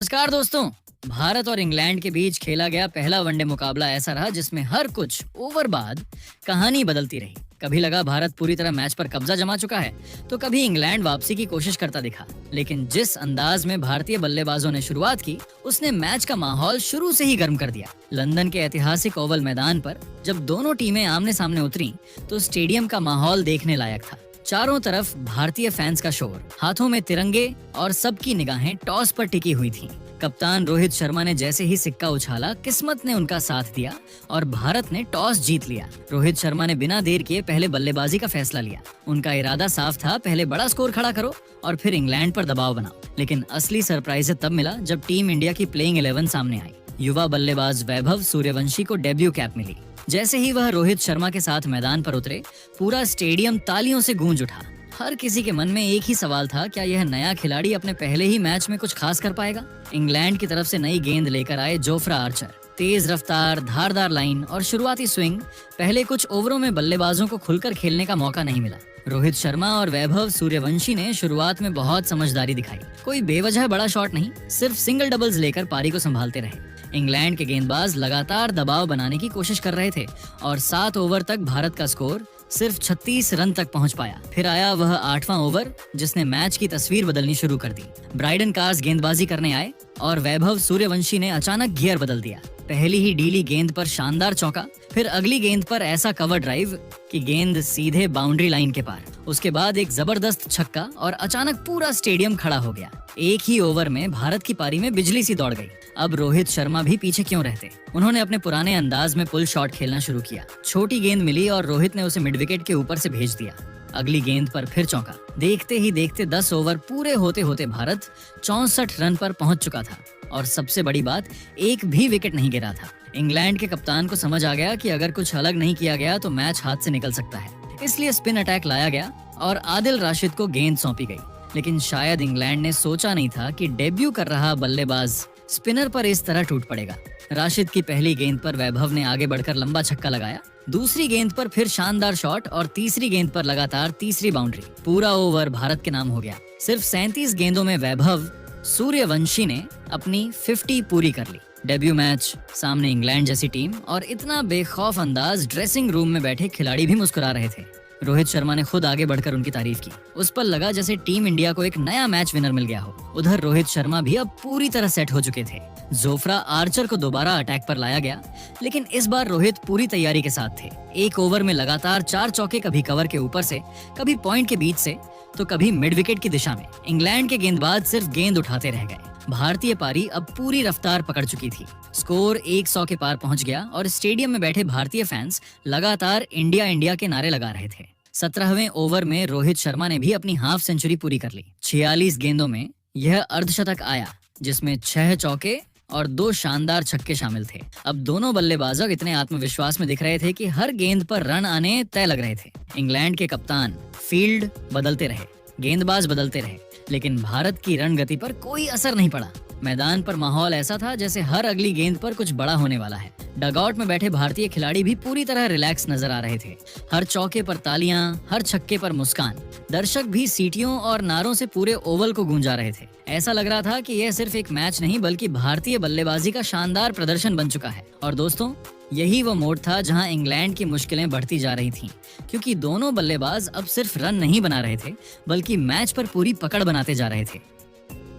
नमस्कार दोस्तों। भारत और इंग्लैंड के बीच खेला गया पहला वनडे मुकाबला ऐसा रहा जिसमें हर कुछ ओवर बाद कहानी बदलती रही। कभी लगा भारत पूरी तरह मैच पर कब्जा जमा चुका है, तो कभी इंग्लैंड वापसी की कोशिश करता दिखा। लेकिन जिस अंदाज में भारतीय बल्लेबाजों ने शुरुआत की, उसने मैच का माहौल शुरू से ही गर्म कर दिया। लंदन के ऐतिहासिक ओवल मैदान पर जब दोनों टीमें आमने सामने उतरी, तो स्टेडियम का माहौल देखने लायक था। चारों तरफ भारतीय फैंस का शोर, हाथों में तिरंगे और सबकी निगाहें टॉस पर टिकी हुई थीं। कप्तान रोहित शर्मा ने जैसे ही सिक्का उछाला, किस्मत ने उनका साथ दिया और भारत ने टॉस जीत लिया। रोहित शर्मा ने बिना देर किए पहले बल्लेबाजी का फैसला लिया। उनका इरादा साफ था, पहले बड़ा स्कोर खड़ा करो और फिर इंग्लैंड पर दबाव बनाओ। लेकिन असली सरप्राइज तब मिला जब टीम इंडिया की प्लेइंग 11 सामने आई। युवा बल्लेबाज वैभव सूर्यवंशी को डेब्यू कैप मिली। जैसे ही वह रोहित शर्मा के साथ मैदान पर उतरे, पूरा स्टेडियम तालियों से गूंज उठा। हर किसी के मन में एक ही सवाल था, क्या यह नया खिलाड़ी अपने पहले ही मैच में कुछ खास कर पाएगा? इंग्लैंड की तरफ से नई गेंद लेकर आए जोफ्रा आर्चर। तेज रफ्तार, धारदार लाइन और शुरुआती स्विंग। पहले कुछ ओवरों में बल्लेबाजों को खुलकर खेलने का मौका नहीं मिला। रोहित शर्मा और वैभव सूर्यवंशी ने शुरुआत में बहुत समझदारी दिखाई। कोई बेवजह बड़ा शॉट नहीं, सिर्फ सिंगल डबल्स लेकर पारी को संभालते रहे। इंग्लैंड के गेंदबाज लगातार दबाव बनाने की कोशिश कर रहे थे और 7 ओवर तक भारत का स्कोर सिर्फ 36 रन तक पहुंच पाया। फिर आया वह 8वां ओवर, जिसने मैच की तस्वीर बदलनी शुरू कर दी। ब्राइडन कार्स गेंदबाजी करने आए और वैभव सूर्यवंशी ने अचानक गियर बदल दिया। पहली ही डीली गेंद पर शानदार चौका, फिर अगली गेंद पर ऐसा कवर ड्राइव कि गेंद सीधे बाउंड्री लाइन के पार। उसके बाद एक जबरदस्त छक्का और अचानक पूरा स्टेडियम खड़ा हो गया। एक ही ओवर में भारत की पारी में बिजली सी दौड़ गई। अब रोहित शर्मा भी पीछे क्यों रहते? उन्होंने अपने पुराने अंदाज में पुल शॉट खेलना शुरू किया। छोटी गेंद मिली और रोहित ने उसे मिड विकेट के ऊपर से भेज दिया। अगली गेंद पर फिर चौका। देखते ही देखते 10 ओवर पूरे होते होते भारत 64 रन पर पहुंच चुका था और सबसे बड़ी बात, एक भी विकेट नहीं गिरा था। इंग्लैंड के कप्तान को समझ आ गया कि अगर कुछ अलग नहीं किया गया तो मैच हाथ से निकल सकता है। इसलिए स्पिन अटैक लाया गया और आदिल राशिद को गेंद सौंपी गई। लेकिन शायद इंग्लैंड ने सोचा नहीं था कि डेब्यू कर रहा बल्लेबाज स्पिनर पर इस तरह टूट पड़ेगा। राशिद की पहली गेंद पर वैभव ने आगे बढ़कर लंबा छक्का लगाया। दूसरी गेंद पर फिर शानदार शॉट और तीसरी गेंद पर लगातार तीसरी बाउंड्री। पूरा ओवर भारत के नाम हो गया। सिर्फ 37 गेंदों में वैभव सूर्यवंशी ने अपनी 50 पूरी कर ली। डेब्यू मैच, सामने इंग्लैंड जैसी टीम और इतना बेखौफ अंदाज। ड्रेसिंग रूम में बैठे खिलाड़ी भी मुस्कुरा रहे थे। रोहित शर्मा ने खुद आगे बढ़कर उनकी तारीफ की। उस पर लगा जैसे टीम इंडिया को एक नया मैच विनर मिल गया हो। उधर रोहित शर्मा भी अब पूरी तरह सेट हो चुके थे। जोफ्रा आर्चर को दोबारा अटैक पर लाया गया, लेकिन इस बार रोहित पूरी तैयारी के साथ थे। एक ओवर में लगातार 4 चौके, कभी कवर के ऊपर से, कभी पॉइंट के बीच से, तो कभी मिड विकेट की दिशा में। इंग्लैंड के गेंदबाज सिर्फ गेंद उठाते रह गए। भारतीय पारी अब पूरी रफ्तार पकड़ चुकी थी। स्कोर 100 के पार पहुंच गया और स्टेडियम में बैठे भारतीय फैंस लगातार इंडिया इंडिया के नारे लगा रहे थे। 17वें ओवर में रोहित शर्मा ने भी अपनी हाफ सेंचुरी पूरी कर ली। 46 गेंदों में यह अर्धशतक आया, जिसमें 6 चौके और 2 शानदार छक्के शामिल थे। अब दोनों बल्लेबाज इतने आत्मविश्वास में दिख रहे थे कि हर गेंद पर रन आने तय लग रहे थे। इंग्लैंड के कप्तान फील्ड बदलते रहे, गेंदबाज बदलते रहे, लेकिन भारत की रणगति पर कोई असर नहीं पड़ा। मैदान पर माहौल ऐसा था जैसे हर अगली गेंद पर कुछ बड़ा होने वाला है। डगआउट में बैठे भारतीय खिलाड़ी भी पूरी तरह रिलैक्स नजर आ रहे थे। हर चौके पर तालियां, हर छक्के पर मुस्कान। दर्शक भी सीटियों और नारों से पूरे ओवल को गूंजा रहे थे। ऐसा लग रहा था कि यह सिर्फ एक मैच नहीं, बल्कि भारतीय बल्लेबाजी का शानदार प्रदर्शन बन चुका है। और दोस्तों, यही वो मोड़ था जहां इंग्लैंड की मुश्किलें बढ़ती जा रही थीं, क्योंकि दोनों बल्लेबाज अब सिर्फ रन नहीं बना रहे थे, बल्कि मैच पर पूरी पकड़ बनाते जा रहे थे।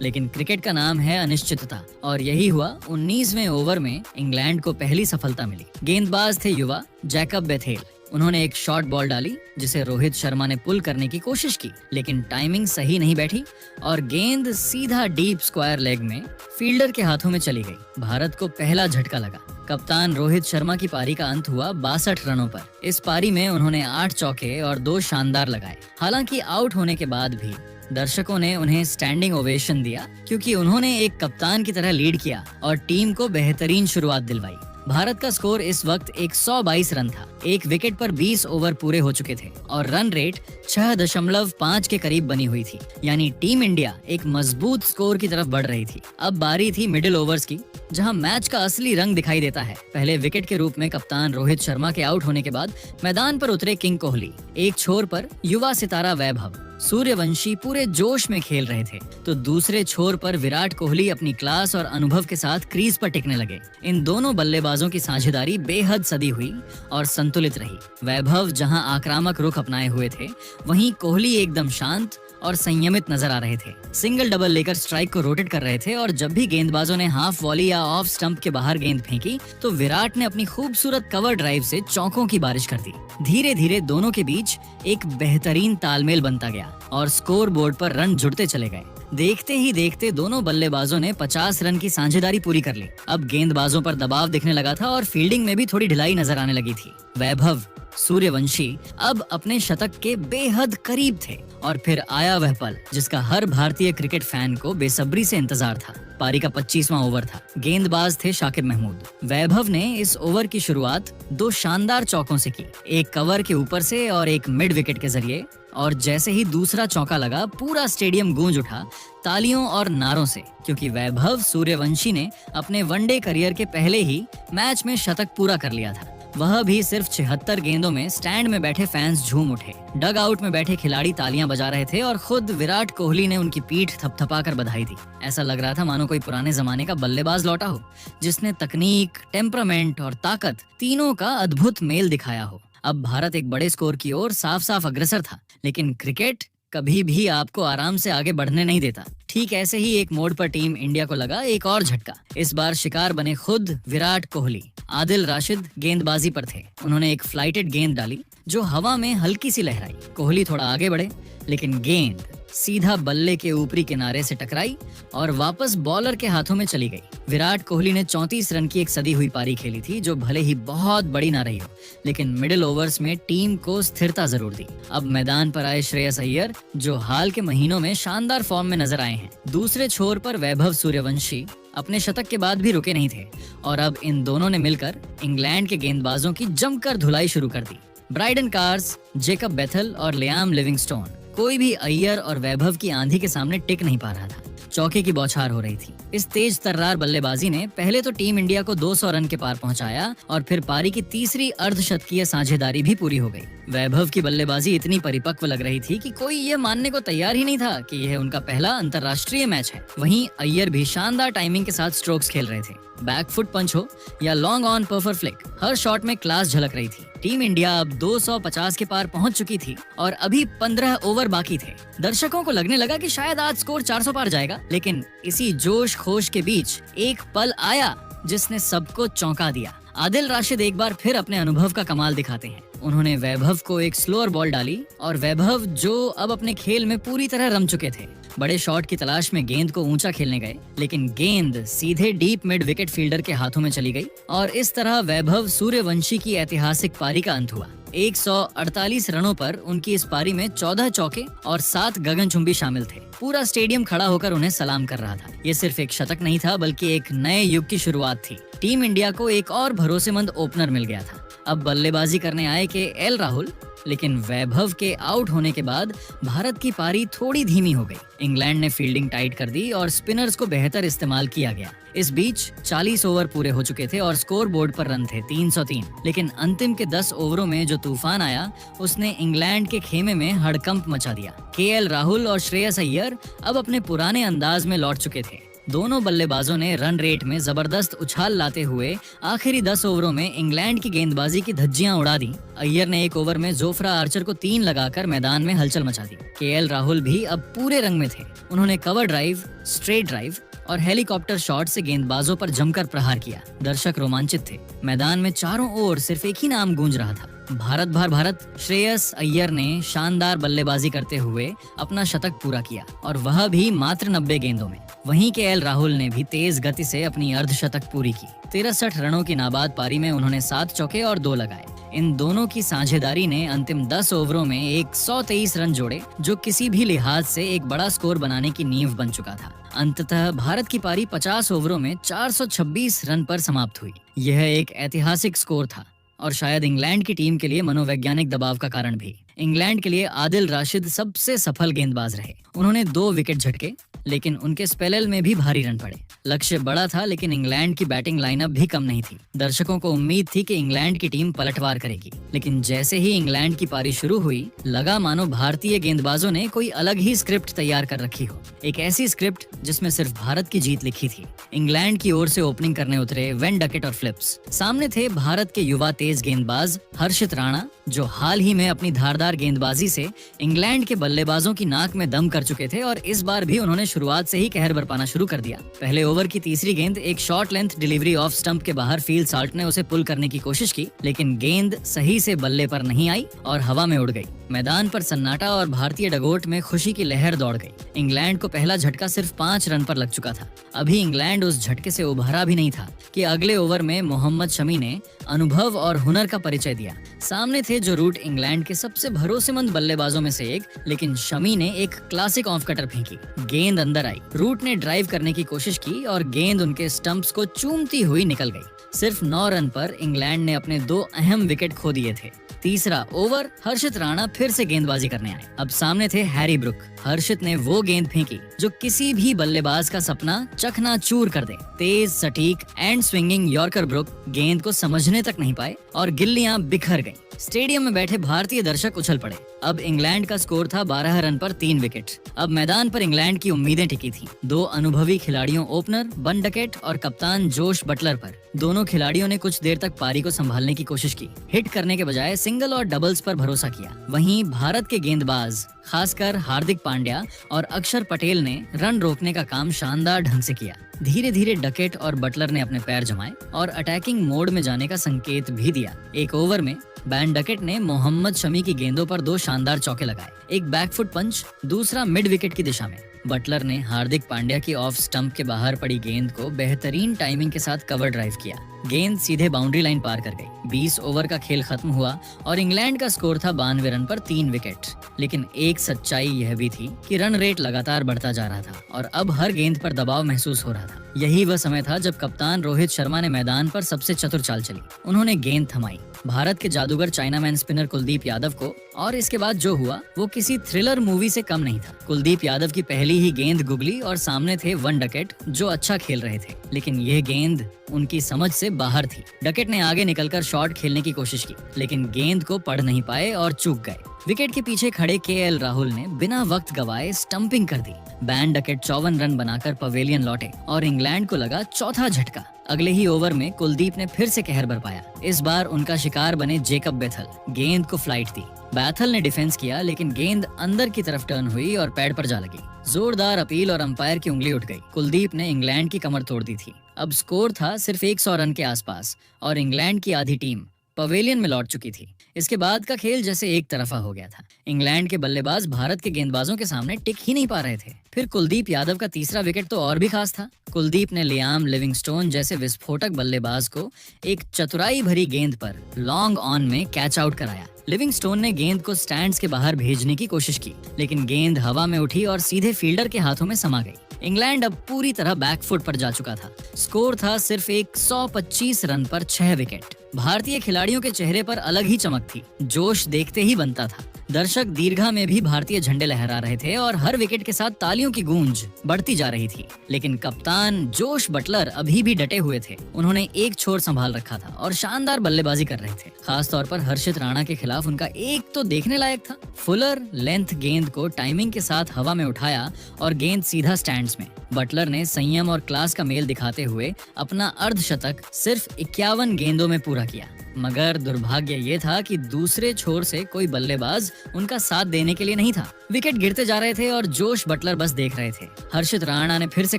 लेकिन क्रिकेट का नाम है अनिश्चितता, और यही हुआ। 19वें ओवर में इंग्लैंड को पहली सफलता मिली। गेंदबाज थे युवा जैकब बेथेल। उन्होंने एक शॉर्ट बॉल डाली जिसे रोहित शर्मा ने पुल करने की कोशिश की, लेकिन टाइमिंग सही नहीं बैठी और गेंद सीधा डीप स्क्वायर लेग में फील्डर के हाथों में चली गई। भारत को पहला झटका लगा। कप्तान रोहित शर्मा की पारी का अंत हुआ 62 रनों पर। इस पारी में उन्होंने 8 चौके और 2 शानदार लगाए। हालांकि आउट होने के बाद भी दर्शकों ने उन्हें स्टैंडिंग ओवेशन दिया, क्योंकि उन्होंने एक कप्तान की तरह लीड किया और टीम को बेहतरीन शुरुआत दिलवाई। भारत का स्कोर इस वक्त 122 रन था। एक विकेट पर 20 ओवर पूरे हो चुके थे और रन रेट 6.5 के करीब बनी हुई थी। यानी टीम इंडिया एक मजबूत स्कोर की तरफ बढ़ रही थी। अब बारी थी मिडिल ओवर्स की, जहां मैच का असली रंग दिखाई देता है। पहले विकेट के रूप में कप्तान रोहित शर्मा के आउट होने के बाद मैदान पर उतरे किंग कोहली। एक छोर पर युवा सितारा वैभव सूर्यवंशी पूरे जोश में खेल रहे थे तो दूसरे छोर पर विराट कोहली अपनी क्लास और अनुभव के साथ क्रीज पर टिकने लगे। इन दोनों बल्लेबाजों की साझेदारी बेहद सदी हुई और संतुलित रही। वैभव जहां आक्रामक रुख अपनाए हुए थे, वहीं कोहली एकदम शांत और संयमित नजर आ रहे थे। सिंगल डबल लेकर स्ट्राइक को रोटेट कर रहे थे और जब भी गेंदबाजों ने हाफ वॉली या ऑफ स्टंप के बाहर गेंद फेंकी तो विराट ने अपनी खूबसूरत कवर ड्राइव से चौकों की बारिश कर दी। धीरे धीरे दोनों के बीच एक बेहतरीन तालमेल बनता गया और स्कोर बोर्ड पर रन जुड़ते चले गए। देखते ही देखते दोनों बल्लेबाजों ने 50 रन की साझेदारी पूरी कर ली। अब गेंदबाजों पर दबाव दिखने लगा था और फील्डिंग में भी थोड़ी ढिलाई नजर आने लगी थी। वैभव सूर्यवंशी अब अपने शतक के बेहद करीब थे और फिर आया वह पल जिसका हर भारतीय क्रिकेट फैन को बेसब्री से इंतजार था। पारी का 25वां ओवर था। गेंदबाज थे शाकिब महमूद। वैभव ने इस ओवर की शुरुआत 2 शानदार चौकों से की, एक कवर के ऊपर से और एक मिड विकेट के जरिए। और जैसे ही दूसरा चौका लगा पूरा स्टेडियम गूंज उठा तालियों और नारों से, क्योंकि वैभव सूर्यवंशी ने अपने वनडे करियर के पहले ही मैच में शतक पूरा कर लिया था, वह भी सिर्फ 76 गेंदों में। स्टैंड में बैठे फैंस झूम उठे, डग आउट में बैठे खिलाड़ी तालियां बजा रहे थे और खुद विराट कोहली ने उनकी पीठ थपथपाकर बधाई दी। ऐसा लग रहा था मानो कोई पुराने जमाने का बल्लेबाज लौटा हो जिसने तकनीक, टेम्परामेंट और ताकत तीनों का अद्भुत मेल दिखाया हो। अब भारत एक बड़े स्कोर की ओर साफ साफ अग्रसर था, लेकिन क्रिकेट कभी भी आपको आराम से आगे बढ़ने नहीं देता। ठीक ऐसे ही एक मोड़ पर टीम इंडिया को लगा एक और झटका। इस बार शिकार बने खुद विराट कोहली। आदिल राशिद गेंदबाजी पर थे। उन्होंने एक फ्लाइटेड गेंद डाली जो हवा में हल्की सी लहराई। कोहली थोड़ा आगे बढ़े, लेकिन गेंद सीधा बल्ले के ऊपरी किनारे से टकराई और वापस बॉलर के हाथों में चली गई। विराट कोहली ने 34 रन की एक सदी हुई पारी खेली थी, जो भले ही बहुत बड़ी ना रही हो, लेकिन मिडिल ओवर्स में टीम को स्थिरता जरूर दी। अब मैदान पर आए श्रेयस अय्यर, जो हाल के महीनों में शानदार फॉर्म में नजर आए हैं। दूसरे छोर पर वैभव सूर्यवंशी अपने शतक के बाद भी रुके नहीं थे और अब इन दोनों ने मिलकर इंग्लैंड के गेंदबाजों की जमकर धुलाई शुरू कर दी। ब्राइडन कार्स, जेकब बेथल और लियाम लिविंगस्टोन, कोई भी अय्यर और वैभव की आंधी के सामने टिक नहीं पा रहा था। चौके की बौछार हो रही थी। इस तेज तर्रार बल्लेबाजी ने पहले तो टीम इंडिया को 200 रन के पार पहुंचाया और फिर पारी की तीसरी अर्धशतकीय साझेदारी भी पूरी हो गई। वैभव की बल्लेबाजी इतनी परिपक्व लग रही थी कि कोई ये मानने को तैयार ही नहीं था कि यह उनका पहला अंतर्राष्ट्रीय मैच है। वहीं अय्यर भी शानदार टाइमिंग के साथ स्ट्रोक्स खेल रहे थे। बैक फुट पंच हो या लॉन्ग ऑन परफर फ्लिक, हर शॉट में क्लास झलक रही थी। टीम इंडिया अब 250 के पार पहुंच चुकी थी और अभी 15 ओवर बाकी थे। दर्शकों को लगने लगा कि शायद आज स्कोर 400 पार जाएगा, लेकिन इसी जोश खोश के बीच एक पल आया जिसने सबको चौंका दिया। आदिल राशिद एक बार फिर अपने अनुभव का कमाल दिखाते हैं। उन्होंने वैभव को एक स्लोअर बॉल डाली और वैभव, जो अब अपने खेल में पूरी तरह रम चुके थे, बड़े शॉट की तलाश में गेंद को ऊंचा खेलने गए, लेकिन गेंद सीधे डीप मिड विकेट फील्डर के हाथों में चली गई और इस तरह वैभव सूर्यवंशी की ऐतिहासिक पारी का अंत हुआ। 148 रनों पर उनकी इस पारी में 14 चौके और 7 गगनचुंबी शामिल थे। पूरा स्टेडियम खड़ा होकर उन्हें सलाम कर रहा था। ये सिर्फ एक शतक नहीं था, बल्कि एक नए युग की शुरुआत थी। टीम इंडिया को एक और भरोसेमंद ओपनर मिल गया था। अब बल्लेबाजी करने आए केएल राहुल, लेकिन वैभव के आउट होने के बाद भारत की पारी थोड़ी धीमी हो गई। इंग्लैंड ने फील्डिंग टाइट कर दी और स्पिनर्स को बेहतर इस्तेमाल किया गया। इस बीच 40 ओवर पूरे हो चुके थे और स्कोर बोर्ड पर रन थे 303। लेकिन अंतिम के 10 ओवरों में जो तूफान आया, उसने इंग्लैंड के खेमे में हड़कंप मचा दिया। केएल राहुल और श्रेयस अय्यर अब अपने पुराने अंदाज में लौट चुके थे। दोनों बल्लेबाजों ने रन रेट में जबरदस्त उछाल लाते हुए आखिरी 10 ओवरों में इंग्लैंड की गेंदबाजी की धज्जियां उड़ा दी। अय्यर ने एक ओवर में जोफ्रा आर्चर को 3 लगाकर मैदान में हलचल मचा दी। केएल राहुल भी अब पूरे रंग में थे। उन्होंने कवर ड्राइव, स्ट्रेट ड्राइव और हेलीकॉप्टर शॉट से गेंदबाजों पर जमकर प्रहार किया। दर्शक रोमांचित थे। मैदान में चारों ओर सिर्फ एक ही नाम गूंज रहा था, भारत भार भारत। श्रेयस अय्यर ने शानदार बल्लेबाजी करते हुए अपना शतक पूरा किया और वह भी मात्र 90 गेंदों में। वहीं केएल राहुल ने भी तेज गति से अपनी अर्धशतक पूरी की। 63 रनों की नाबाद पारी में उन्होंने 7 चौके और 2 लगाए। इन दोनों की साझेदारी ने अंतिम 10 ओवरों में 123 रन जोड़े, जो किसी भी लिहाज से एक बड़ा स्कोर बनाने की नींव बन चुका था। अंततः भारत की पारी 50 ओवरों में 426 रन पर समाप्त हुई। यह एक ऐतिहासिक स्कोर था और शायद इंग्लैंड की टीम के लिए मनोवैज्ञानिक दबाव का कारण भी। इंग्लैंड के लिए आदिल राशिद सबसे सफल गेंदबाज रहे। उन्होंने 2 विकेट झटके, लेकिन उनके स्पेल में भी भारी रन पड़े। लक्ष्य बड़ा था, लेकिन इंग्लैंड की बैटिंग लाइनअप भी कम नहीं थी। दर्शकों को उम्मीद थी कि इंग्लैंड की टीम पलटवार करेगी, लेकिन जैसे ही इंग्लैंड की पारी शुरू हुई, लगा मानो भारतीय गेंदबाजों ने कोई अलग ही स्क्रिप्ट तैयार कर रखी हो। एक ऐसी स्क्रिप्ट जिसमें सिर्फ भारत की जीत लिखी थी। इंग्लैंड की ओर से ओपनिंग करने उतरे वेन डकेट और फिलिप्स। सामने थे भारत के युवा तेज गेंदबाज हर्षित राणा, जो हाल ही में अपनी धारदार गेंदबाजी से इंग्लैंड के बल्लेबाजों की नाक में दम कर चुके थे, और इस बार भी उन्होंने शुरुआत से ही कहर बरपाना शुरू कर दिया। पहले ओवर की तीसरी गेंद एक short length delivery off stump के बाहर फील्ड साल्ट ने उसे पुल करने की कोशिश की, लेकिन गेंद सही से बल्ले पर नहीं आई और हवा में उड़ गई। मैदान पर सन्नाटा और भारतीय डगोट में खुशी की लहर दौड़ गई। इंग्लैंड को पहला झटका सिर्फ 5 रन पर लग चुका था। अभी इंग्लैंड उस झटके से उभरा भी नहीं था कि अगले ओवर में मोहम्मद शमी ने अनुभव और हुनर का परिचय दिया। सामने थे जो रूट इंग्लैंड के सबसे भरोसेमंद बल्लेबाजों में से एक, लेकिन शमी ने एक क्लासिक ऑफ कटर फेंकी। गेंद अंदर आई, रूट ने ड्राइव करने की कोशिश की और गेंद उनके स्टंप्स को चूमती हुई निकल गई। सिर्फ 9 रन पर इंग्लैंड ने अपने 2 अहम विकेट खो दिए थे। तीसरा ओवर हर्षित राणा फिर से गेंदबाजी करने आए। अब सामने थे हैरी ब्रुक। हर्षित ने वो गेंद फेंकी जो किसी भी बल्लेबाज का सपना चकनाचूर कर दे। तेज, सटीक एंड स्विंगिंग यॉर्कर ब्रुक गेंद को समझने तक नहीं पाए और गिल्लियां बिखर गईं। स्टेडियम में बैठे भारतीय दर्शक उछल पड़े। अब इंग्लैंड का स्कोर था 12 रन पर 3 विकेट। अब मैदान पर इंग्लैंड की उम्मीदें टिकी थीं। 2 अनुभवी खिलाड़ियों ओपनर वन डकेट और कप्तान जोश बटलर पर। दोनों खिलाड़ियों ने कुछ देर तक पारी को संभालने की कोशिश की, हिट करने के बजाय सिंगल और डबल्स पर भरोसा किया। वहीं भारत के गेंदबाज खासकर हार्दिक पांड्या और अक्षर पटेल ने रन रोकने का काम शानदार ढंग से किया। धीरे धीरे डकेट और बटलर ने अपने पैर जमाए और अटैकिंग मोड में जाने का संकेत भी दिया। एक ओवर में बैन डकेट ने मोहम्मद शमी की गेंदों पर 2 शानदार चौके लगाए, एक बैकफुट पंच, दूसरा मिड विकेट की दिशा में। बटलर ने हार्दिक पांड्या की ऑफ स्टंप के बाहर पड़ी गेंद को बेहतरीन टाइमिंग के साथ कवर ड्राइव किया। गेंद सीधे बाउंड्री लाइन पार कर गई। 20 ओवर का खेल खत्म हुआ और इंग्लैंड का स्कोर था 92 रन पर 3 विकेट। लेकिन एक सच्चाई यह भी थी कि रन रेट लगातार बढ़ता जा रहा था और अब हर गेंद पर दबाव महसूस हो रहा था। यही वह समय था जब कप्तान रोहित शर्मा ने मैदान पर सबसे चतुर चाल चली। उन्होंने गेंद थमाई भारत के जादूगर चाइनामैन स्पिनर कुलदीप यादव को, और इसके बाद जो हुआ वो किसी थ्रिलर मूवी से कम नहीं था। कुलदीप यादव की पहली ही गेंद गुगली और सामने थे वन डकेट जो अच्छा खेल रहे थे, लेकिन यह गेंद उनकी समझ से बाहर थी। डकेट ने आगे निकलकर शॉट खेलने की कोशिश की, लेकिन गेंद को पढ़ नहीं पाए और चूक गए। विकेट के पीछे खड़े केएल राहुल ने बिना वक्त गवाए स्टंपिंग कर दी। बैन डकेट 54 रन बनाकर पवेलियन लौटे और इंग्लैंड को लगा चौथा झटका। अगले ही ओवर में कुलदीप ने फिर से कहर बरपाया। इस बार उनका शिकार बने जेकब बेथल। गेंद को फ्लाइट दी। बैथल ने डिफेंस किया, लेकिन गेंद अंदर की तरफ टर्न हुई और पैड पर जा लगी। जोरदार अपील और अंपायर की उंगली उठ गई। कुलदीप ने इंग्लैंड की कमर तोड़ दी थी। अब स्कोर था सिर्फ 100 रन के आसपास और इंग्लैंड की आधी टीम पवेलियन में लौट चुकी थी। इसके बाद का खेल जैसे एक तरफा हो गया था। इंग्लैंड के बल्लेबाज भारत के गेंदबाजों के सामने टिक ही नहीं पा रहे थे। फिर कुलदीप यादव का तीसरा विकेट तो और भी खास था। कुलदीप ने लियाम लिविंगस्टोन जैसे विस्फोटक बल्लेबाज को एक चतुराई भरी गेंद पर लॉन्ग ऑन में कैच आउट कराया। लिविंगस्टोन ने गेंद को स्टैंड्स के बाहर भेजने की कोशिश की, लेकिन गेंद हवा में उठी और सीधे फील्डर के हाथों में समा गई। इंग्लैंड अब पूरी तरह बैकफुट पर जा चुका था। स्कोर था सिर्फ 125 रन पर 6 विकेट। भारतीय खिलाड़ियों के चेहरे पर अलग ही चमक थी। जोश देखते ही बनता था। दर्शक दीर्घा में भी भारतीय झंडे लहरा रहे थे और हर विकेट के साथ तालियों की गूंज बढ़ती जा रही थी। लेकिन कप्तान जोश बटलर अभी भी डटे हुए थे। उन्होंने एक छोर संभाल रखा था और शानदार बल्लेबाजी कर रहे थे। खास तौर पर हर्षित राणा के खिलाफ उनका एक तो देखने लायक था। फुलर लेंथ गेंद को टाइमिंग के साथ हवा में उठाया और गेंद सीधा स्टैंड्स में। बटलर ने संयम और क्लास का मेल दिखाते हुए अपना अर्धशतक सिर्फ 51 गेंदों में पूरा किया। मगर दुर्भाग्य ये था कि दूसरे छोर से कोई बल्लेबाज उनका साथ देने के लिए नहीं था। विकेट गिरते जा रहे थे और जोश बटलर बस देख रहे थे। हर्षित राणा ने फिर से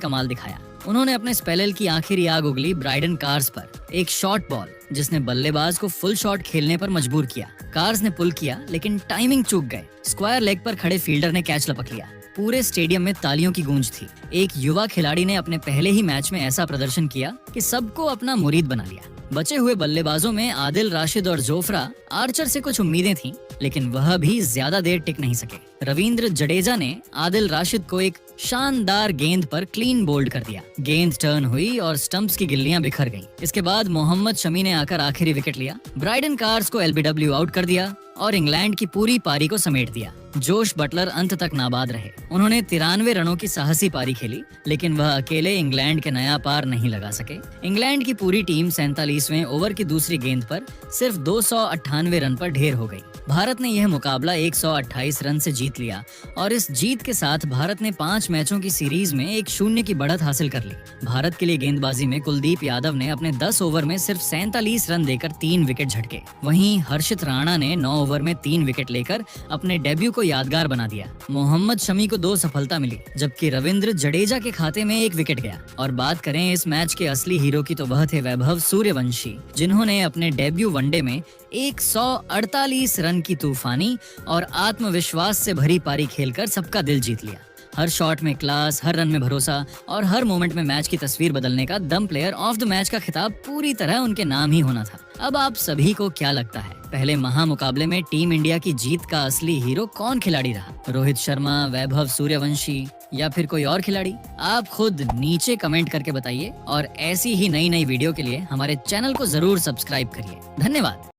कमाल दिखाया। उन्होंने अपने स्पेल की आखिरी आग उगली ब्राइडन कार्स पर। एक शॉर्ट बॉल जिसने बल्लेबाज को फुल शॉट खेलने पर मजबूर किया। कार्स ने पुल किया, लेकिन टाइमिंग चूक गए। स्क्वायर लेग पर खड़े फील्डर ने कैच लपक लिया। पूरे स्टेडियम में तालियों की गूंज थी। एक युवा खिलाड़ी ने अपने पहले ही मैच में ऐसा प्रदर्शन किया कि सबको अपना मुरीद बना लिया। बचे हुए बल्लेबाजों में आदिल राशिद और जोफ्रा आर्चर से कुछ उम्मीदें थीं, लेकिन वह भी ज्यादा देर टिक नहीं सके। रविंद्र जडेजा ने आदिल राशिद को एक शानदार गेंद पर क्लीन बोल्ड कर दिया। गेंद टर्न हुई और स्टंप्स की गिल्लियां बिखर गईं। इसके बाद मोहम्मद शमी ने आकर आखिरी विकेट लिया। ब्राइडन कार्स को एलबीडब्ल्यू आउट कर दिया और इंग्लैंड की पूरी पारी को समेट दिया। जोश बटलर अंत तक नाबाद रहे। उन्होंने 93 रनों की साहसी पारी खेली, लेकिन वह अकेले इंग्लैंड के नया पार नहीं लगा सके। इंग्लैंड की पूरी टीम 47वें ओवर की दूसरी गेंद पर सिर्फ 298 रन पर ढेर हो गई। भारत ने यह मुकाबला 128 रन से जीत लिया और इस जीत के साथ भारत ने 5 मैचों की सीरीज में 1-0 की बढ़त हासिल कर ली। भारत के लिए गेंदबाजी में कुलदीप यादव ने अपने 10 ओवर में सिर्फ 47 रन देकर 3 विकेट झटके। वहीं हर्षित राणा ने 9 ओवर में 3 विकेट लेकर अपने डेब्यू को यादगार बना दिया। मोहम्मद शमी को 2 सफलता मिली, जबकि रविंद्र जडेजा के खाते में 1 विकेट गया। और बात करें इस मैच के असली हीरो की तो वह थे वैभव सूर्यवंशी, जिन्होंने अपने डेब्यू वनडे में 148 रन की तूफानी और आत्मविश्वास से भरी पारी खेलकर सबका दिल जीत लिया। हर शॉट में क्लास, हर रन में भरोसा और हर मोमेंट में मैच की तस्वीर बदलने का दम प्लेयर ऑफ द मैच का खिताब पूरी तरह उनके नाम ही होना था। अब आप सभी को क्या लगता है, पहले महामुकाबले में टीम इंडिया की जीत का असली हीरो कौन खिलाड़ी रहा? रोहित शर्मा, वैभव सूर्यवंशी या फिर कोई और खिलाड़ी? आप खुद नीचे कमेंट करके बताइए और ऐसी ही नई वीडियो के लिए हमारे चैनल को जरूर सब्सक्राइब करिए। धन्यवाद।